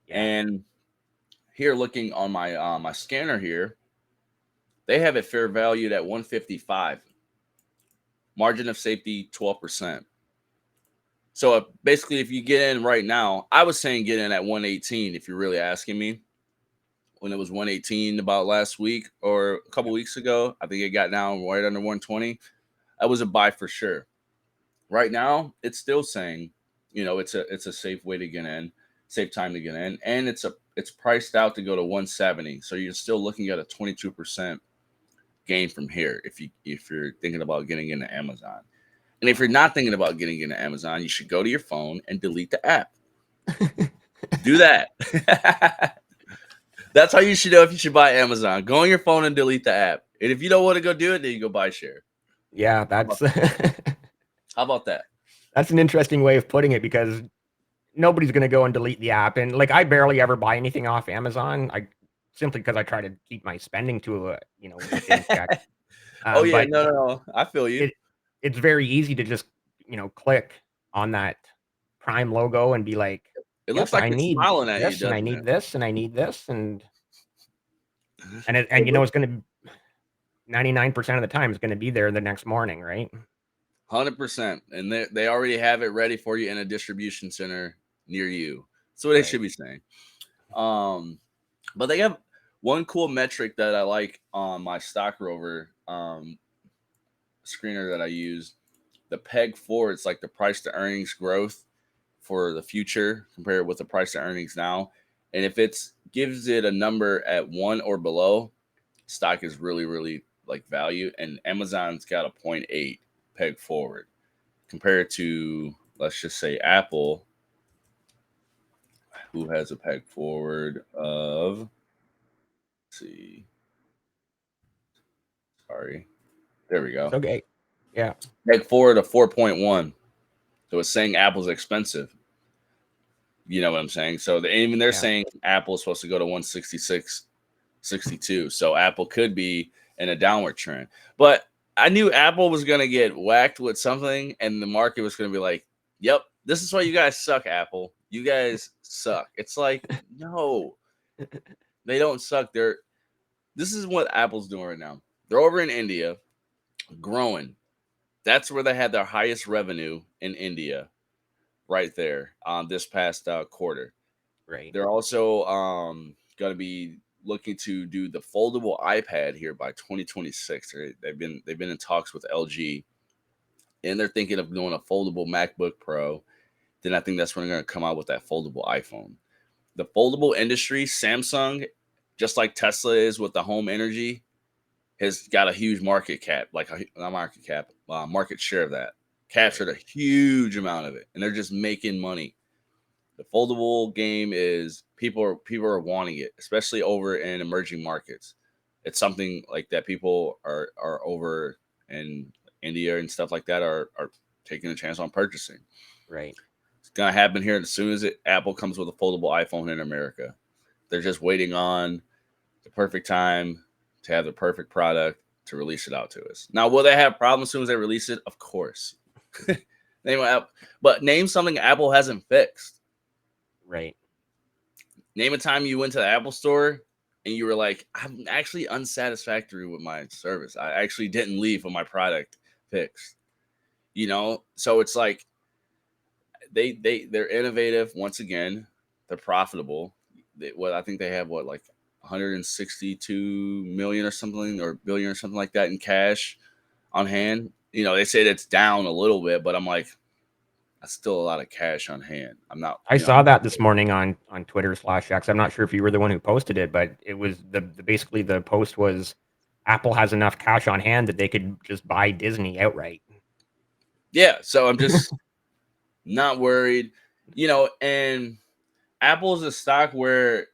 Yeah. And here, looking on my scanner here, they have it fair valued at 155. Margin of safety 12%. So basically, if you get in right now, I was saying get in at 118. If you're really asking me, when it was 118 about last week or a couple weeks ago, I think it got down right under 120. That was a buy for sure. Right now, it's still saying, it's a safe way to get in, safe time to get in, and it's priced out to go to 170. So you're still looking at a 22% gain from here if you're thinking about getting into Amazon. And if you're not thinking about getting into Amazon, you should go to your phone and delete the app. Do that. That's how you should know if you should buy Amazon. Go on your phone and delete the app. And if you don't want to go do it, then you go buy share. Yeah, How that's about how about that? that's an interesting way of putting it because nobody's going to go and delete the app. And like I barely ever buy anything off Amazon. I simply because I try to keep my spending to within check. Oh yeah, But no. I feel you. it it's very easy to just, click on that Prime logo and be like, It looks "Yep, like I it's need smiling at you, this, and I doesn't need it? this, and I need this," It looks it's gonna 99% of the time, it's gonna be there the next morning, right? 100%, and they already have it ready for you in a distribution center near you. That's what they Right. should be saying. Um, but they have one cool metric that I like on my Stock Rover screener that I use. The peg forward, it's like the price to earnings growth for the future compared with the price to earnings now. And if it's gives it a number at 1 or below, stock is really, really like value. And Amazon's got a point 0.8 peg forward compared to, let's just say, Apple, who has a peg forward of, let's see, sorry, there we It's go, okay. Yeah. peg forward of 4.1. So it's saying Apple's expensive. You know what I'm saying? So even they're Yeah. saying Apple is supposed to go to 166, 62. So Apple could be in a downward trend. But I knew Apple was going to get whacked with something and the market was going to be like, yep, this is why you guys suck, Apple. You guys suck. It's like, no, they don't suck. This is what Apple's doing right now. They're over in India growing. That's where they had their highest revenue in India right there this past quarter. Right. They're also going to be looking to do the foldable iPad here by 2026. They've been in talks with LG, and they're thinking of doing a foldable MacBook Pro. Then I think that's when they're going to come out with that foldable iPhone. The foldable industry, Samsung, just like Tesla is with the home energy, has got a huge market cap, like not market cap, market share of that. Captured a huge amount of it, and they're just making money. The foldable game is people are wanting it, especially over in emerging markets. It's something like that people are over in India and stuff like that are taking a chance on purchasing. Right. It's gonna happen here as soon as Apple comes with a foldable iPhone in America. They're just waiting on the perfect time to have the perfect product to release it out to us. Now, will they have problems as soon as they release it? Of course. But name something Apple hasn't fixed. Right. Name a time you went to the Apple store and you were like, I'm actually unsatisfactory with my service. I actually didn't leave with my product fixed. So it's like they're innovative once again. They're profitable. I think they have like 162 million or something, or billion or something like that in cash on hand. They say that's down a little bit, but I'm like, that's still a lot of cash on hand. I'm not, I saw that this morning on Twitter/X. I'm not sure if you were the one who posted it, but it was basically the post was Apple has enough cash on hand that they could just buy Disney outright. yeah. So I'm just not worried, and Apple's a stock where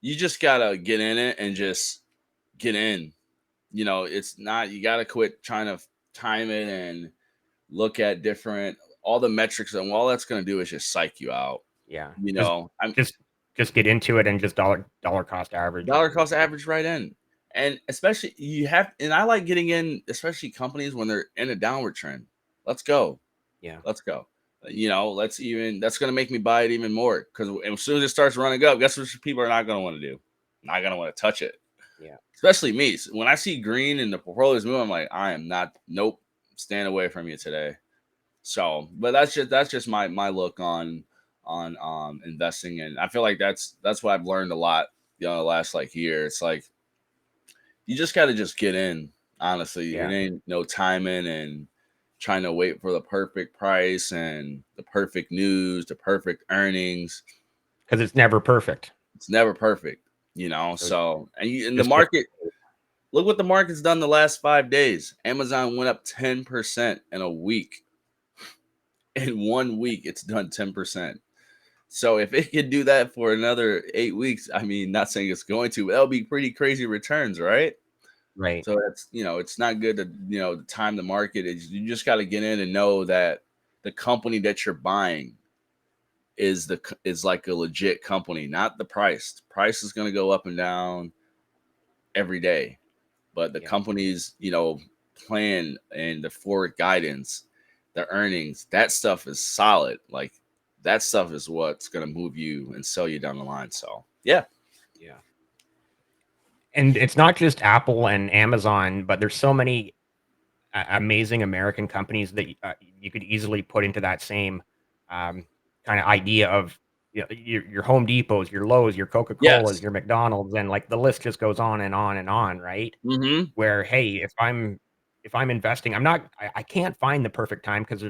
you just gotta get in it and just get in. It's not, you gotta quit trying to time it and look at different all the metrics, and all that's gonna do is just psych you out. Yeah. I'm Just just get into it and just dollar cost average dollar and cost average right in. And especially and I like getting in, especially companies when they're in a downward trend. Let's go. yeah. Let's go. That's going to make me buy it even more, because as soon as it starts running up, guess what people are not going to want to do? Not going to want to touch it. Yeah. Especially me. When I see green and the portfolio's moving, I'm like, I am not, nope, stand away from you today. So, but that's just my look on investing, and I feel like that's what I've learned a lot, the last like year. It's like you just got to just get in. Honestly, it Yeah. ain't no timing and trying to wait for the perfect price and the perfect news, the perfect earnings. Because it's never perfect. It's never perfect, So So, and the just get market, look what the market's done the last 5 days. Amazon went up 10% in a week. In 1 week, it's done 10%. So if it could do that for another 8 weeks, I mean, not saying it's going to, but that'll be pretty crazy returns, right? right. So that's, it's not good to, time the market. You just got to get in and know that the company that you're buying is like a legit company, not the price. Price is going to go up and down every day, but the Yeah. company's, plan and the forward guidance, the earnings, that stuff is solid. Like that stuff is what's going to move you and sell you down the line. So yeah. Yeah. And it's not just Apple and Amazon, but there's so many amazing American companies that you could easily put into that same kind of idea of your Home Depots, your Lowe's, your Coca Colas, Yes. your McDonald's, and like the list just goes on and on and on, right? Mm-hmm. Where hey, if I'm investing, I can't find the perfect time because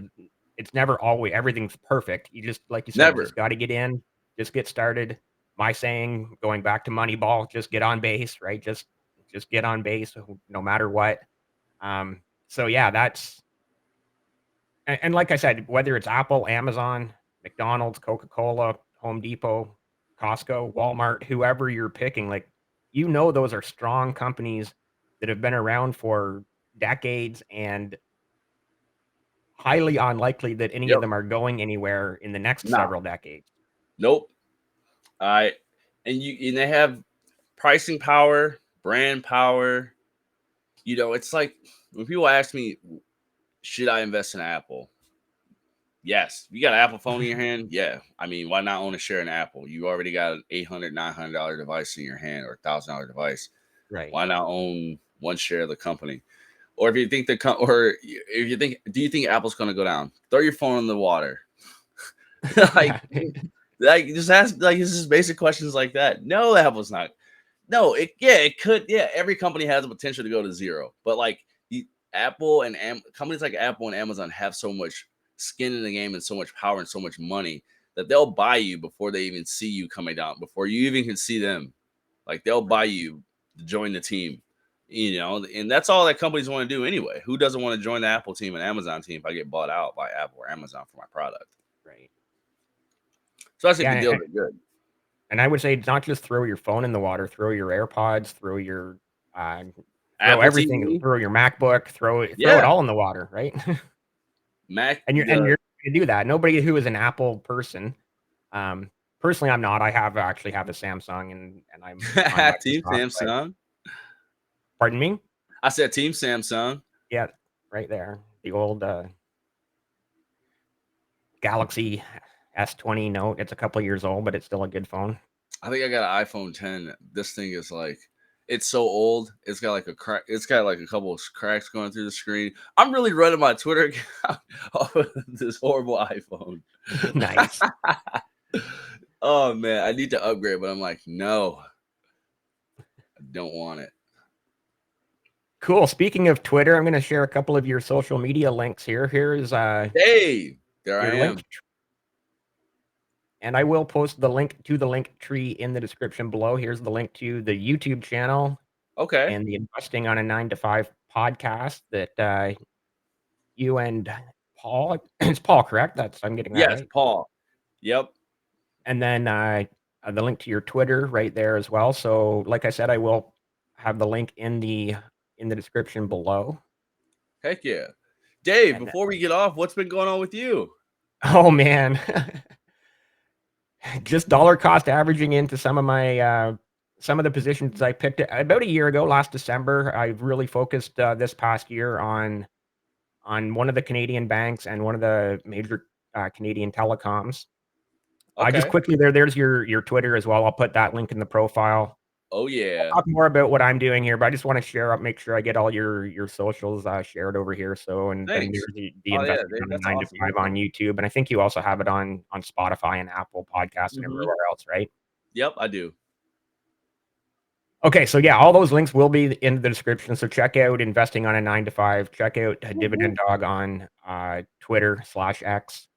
it's never always everything's perfect. You just like you said, Never. just got to get in, just get started. My saying, going back to Moneyball, just get on base, right? Just get on base no matter what. So yeah, and like I said, whether it's Apple, Amazon, McDonald's, Coca-Cola, Home Depot, Costco, Walmart, whoever you're picking, like those are strong companies that have been around for decades and highly unlikely that any of Yep. them are going anywhere in the next No. several decades. Nope. I and they have pricing power, brand power. It's like when people ask me, should I invest in Apple? Yes. You got an Apple phone in your hand? Yeah. I mean, why not own a share in Apple? You already got an $800, $900 device in your hand or $1,000 device. Right. Why not own one share of the company? Or if you think do you think Apple's going to go down? Throw your phone in the water. like, Yeah. just ask it's just basic questions like that. No, Apple's not. No, it could. Yeah, every company has the potential to go to zero, but Apple and companies like Apple and Amazon have so much skin in the game and so much power and so much money that they'll buy you before they even see you coming down, before you even can see them. Like they'll buy you to join the team, and that's all that companies want to do anyway. Who doesn't want to join the Apple team and Amazon team if I get bought out by Apple or Amazon for my product? Right. So I think the Yeah. deals are good. And I would say not just throw your phone in the water, throw your AirPods, throw your uh, throw Apple everything, TV, throw your MacBook, throw it yeah, all in the water, right? Mac, and you're gonna do that. Nobody who is an Apple person, um, personally, I'm not. I actually have a Samsung, and I'm on Team Microsoft. But Samsung. pardon me? I said Team Samsung. Yeah, right there, the old Galaxy S20 Note. It's a couple years old, but it's still a good phone. I think I got an iPhone 10. This thing is it's so old. It's got like a crack. It's got like a couple of cracks going through the screen. I'm really running my Twitter account off of this horrible iPhone. Nice. Oh man, I need to upgrade, but I'm like, no, I don't want it. Cool. Speaking of Twitter, I'm going to share a couple of your social media links here. Here's Hey, there I your am. link, and I will post the link to the link tree in the description below. Here's the link to the YouTube channel Okay. and the Investing on a 9 to 5 podcast that you and Paul, it's Paul, correct? I'm getting that Yes, right. Paul. Yep. And then the link to your Twitter right there as well. So, like I said, I will have the link in the description below. Heck yeah. Dave, And before we get off, what's been going on with you? oh man. Just dollar cost averaging into some of the positions I picked about a year ago, last December. I've really focused this past year on one of the Canadian banks and one of the major Canadian telecoms. Just Okay. quickly there's your Twitter as well. I'll put that link in the profile. Oh yeah. I'll talk more about what I'm doing here, but I just want to make sure I get all your socials shared over here. So, and then Thanks. there's the Oh yeah, Investing on the that's 9 to awesome. 5 on YouTube, and I think you also have it on Spotify and Apple Podcasts and Mm-hmm. everywhere else, right? Yep, I do. Okay, so yeah, all those links will be in the description. So check out Investing on a 9 to 5. Check out Dividend Dog on Twitter/X.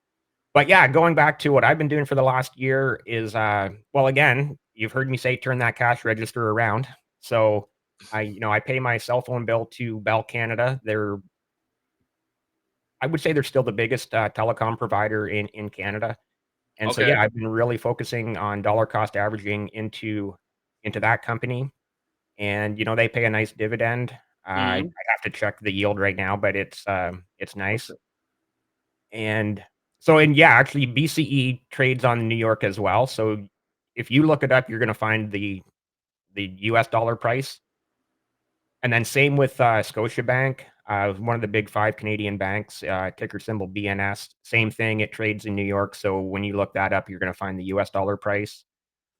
But yeah, going back to what I've been doing for the last year is, well, again, you've heard me say turn that cash register around. So I pay my cell phone bill to Bell Canada. I would say they're still the biggest telecom provider in Canada. And so Okay. yeah, I've been really focusing on dollar cost averaging into that company. And they pay a nice dividend. I Mm-hmm. have to check the yield right now, but it's What's nice. it? And so, and yeah, actually BCE trades on New York as well. So if you look it up, you're gonna find the US dollar price. And then same with Scotiabank, one of the big 5 Canadian banks, ticker symbol BNS. Same thing, it trades in New York. So when you look that up, you're gonna find the US dollar price.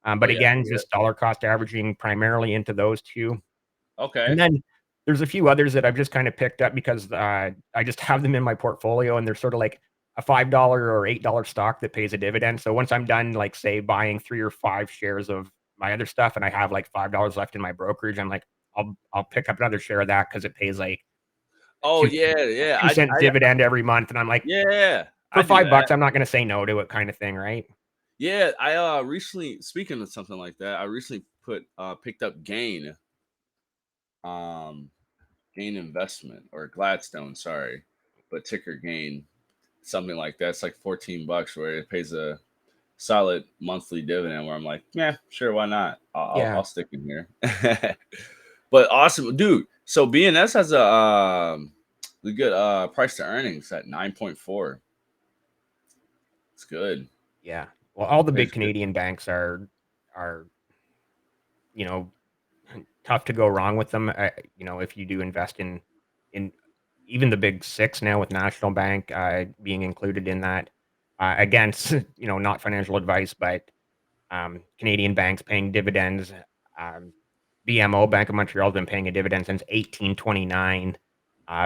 Oh But yeah, I again, see it. just dollar cost averaging primarily into those two. And Okay. then there's a few others that I've just kind of picked up because I just have them in my portfolio, and they're sort of like a $5 or $8 stock that pays a dividend. So once I'm done, like say buying 3 or 5 shares of my other stuff, and I have like $5 left in my brokerage, I'm like, I'll pick up another share of that because it pays like a Oh two yeah, yeah. 2-cent dividend every month, and I'm like, Yeah, for I do that. $5, I'm not going to say no to it, kind of thing, right? Yeah, I recently, speaking of something like that, I recently picked up um Gain Investment, or Gladstone, sorry, but ticker Gain, something like that. It's like $14 where it pays a solid monthly dividend where I'm like, yeah, sure, why not? Yeah, I'll stick in here. But awesome, dude. So BNS has the good price to earnings at 9.4. It's good. yeah. Well, all the big It's good. Canadian banks are, you know, tough to go wrong with them. If you do invest in even the big six now with National Bank being included in that. Again, not financial advice, but Canadian banks paying dividends. Um, BMO, Bank of Montreal, has been paying a dividend since 1829.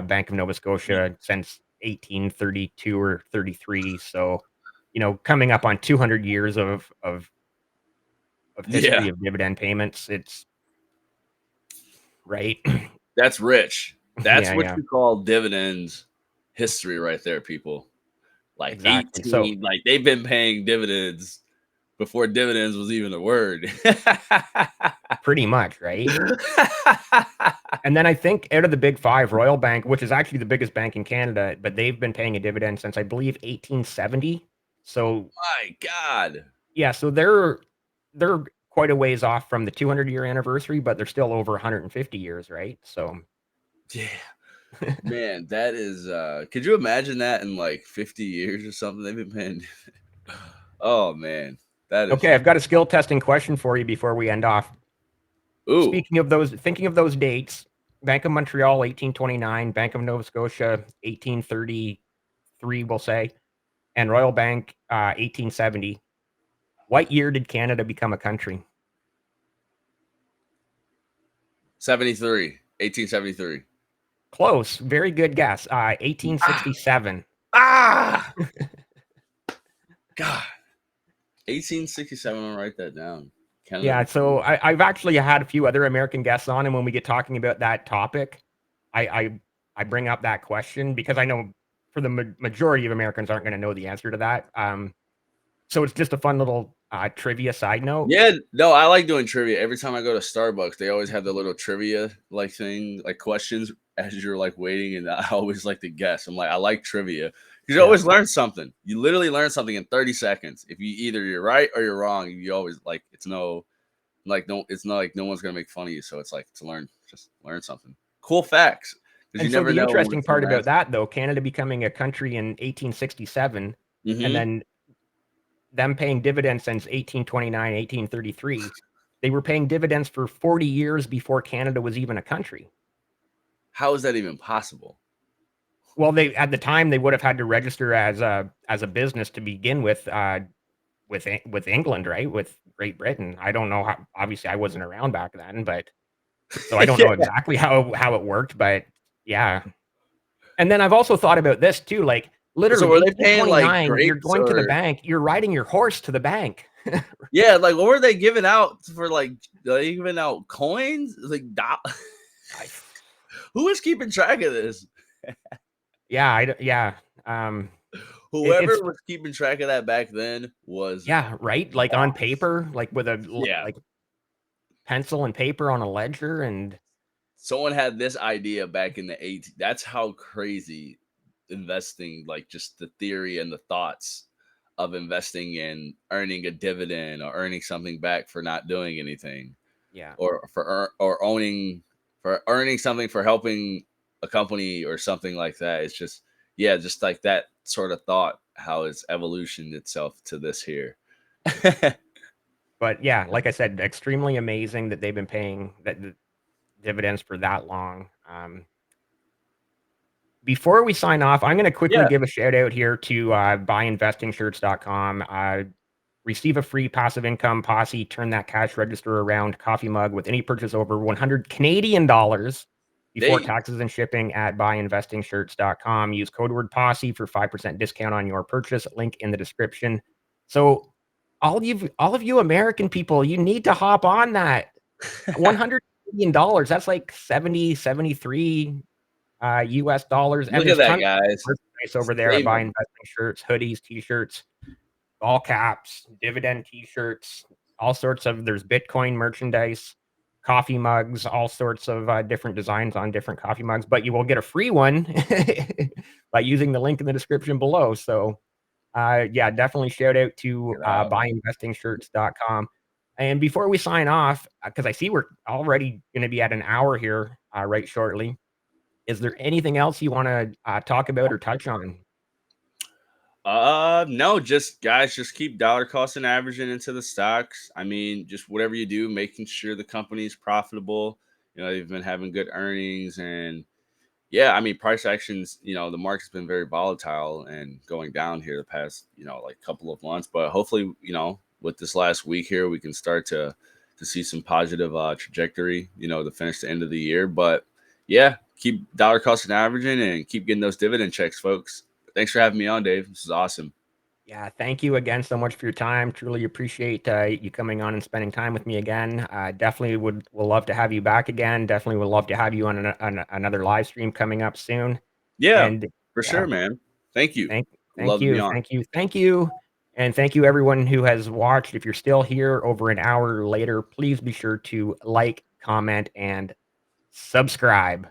Bank of Nova Scotia since 1832 or 33. So, coming up on 200 years of Yeah, history of dividend payments. It's right. that's rich. That's Yeah, what yeah, you call dividends history right there, people. Like exactly. So 18, like they've been paying dividends before dividends was even a word. pretty much, right? And then I think out of the big five, Royal Bank, which is actually the biggest bank in Canada, but they've been paying a dividend since I believe 1870. So My God. yeah, so they're quite a ways off from the 200-year anniversary, but they're still over 150 years, right? So Yeah. Man, that is could you imagine that in like 50 years or something? They've been paying. Oh man. That is okay, I've got a skill testing question for you before we end off. ooh. Speaking of thinking of those dates, Bank of Montreal 1829, Bank of Nova Scotia 1833, we'll say, and Royal Bank 1870. What year did Canada become a country? 73. 1873. Close. Very good guess. Ah, 1867. ah God. 1867. I'll write that down. Canada Yeah, so became I've actually had a few other American guests on, and when we get talking about that topic, I I bring up that question because I know for the majority of Americans aren't going to know the answer to that. So it's just a fun little trivia side note. Yeah, no, I like doing trivia. Every time I go to Starbucks, they always have the little trivia like thing, like questions as you're like waiting, and I always like to guess. I'm like, I like trivia because you Yeah. always learn something. You literally learn something in 30 seconds. If you either you're right or you're wrong, you always like it's not like no one's gonna make fun of you. So it's like to learn, just learn something. Cool facts because And you so never the know when interesting part someone about asks. that, though, Canada becoming a country in 1867, and Mm-hmm. then them paying dividends since 1829, 1833, they were paying dividends for 40 years before Canada was even a country. How is that even possible? Well, they at the time they would have had to register as a business to begin with England, right? With Great Britain. I don't know how. Obviously, I wasn't around back then, but so I don't know Yeah. exactly how it worked. But yeah, and then I've also thought about this too. Like So literally, were they paying like 1829, you're grapes going to the or? bank. You're riding your horse to the bank. Yeah, like what were they giving out for? Like they giving out coins? Like I, who is keeping track of this? yeah, yeah. Um, Whoever it's was keeping track of that back then was yeah, right. Like on boss. paper, like with a Yeah, like pencil and paper on a ledger, and someone had this idea back in the 80s. That's how crazy investing, like just the theory and the thoughts of investing in earning a dividend or earning something back for not doing anything, yeah. or or owning for earning something for helping a company or something like that. It's just yeah, just like that sort of thought, how it's evolution itself to this here. But yeah, like I said, extremely amazing that they've been paying the dividends for that long. Before we sign off, I'm going to quickly Yeah. give a shout out here to buyinvestingshirts.com. Receive a free passive income posse, turn that cash register around coffee mug with any purchase over 100 Canadian dollars before They taxes and shipping at buyinvestingshirts.com. Use code word posse for 5% discount on your purchase. Link in the description. So all of you American people, you need to hop on that. 100 Canadian dollars. That's like 70, 73 US dollars. And look at there's that, tons guys. of merchandise over there at Buy Saving. Investing Shirts, hoodies, t-shirts, all caps, dividend t-shirts, all sorts of there's Bitcoin merchandise, coffee mugs, all sorts of different designs on different coffee mugs, but you will get a free one by using the link in the description below. So yeah, definitely shout out to Get out. buyinvestingshirts.com. And before we sign off, because I see we're already going to be at an hour here right shortly, is there anything else you want to talk about or touch on? No, just guys, just keep dollar cost and averaging into the stocks. I mean, just whatever you do, making sure the company's profitable. They've been having good earnings, and yeah, I mean, price actions, the market's been very volatile and going down here the past, like couple of months. But hopefully, with this last week here, we can start to see some positive trajectory, to finish the end of the year. But yeah, keep dollar cost and averaging and keep getting those dividend checks, folks. Thanks for having me on, Dave. This is awesome. Yeah, thank you again so much for your time. Truly appreciate you coming on and spending time with me again. Definitely would love to have you back again. Definitely would love to have you on another live stream coming up soon. Yeah, And for yeah, sure, man. Thank you. thank Love to be on. thank you, and thank you everyone who has watched. If you're still here over an hour later, please be sure to like, comment, and subscribe.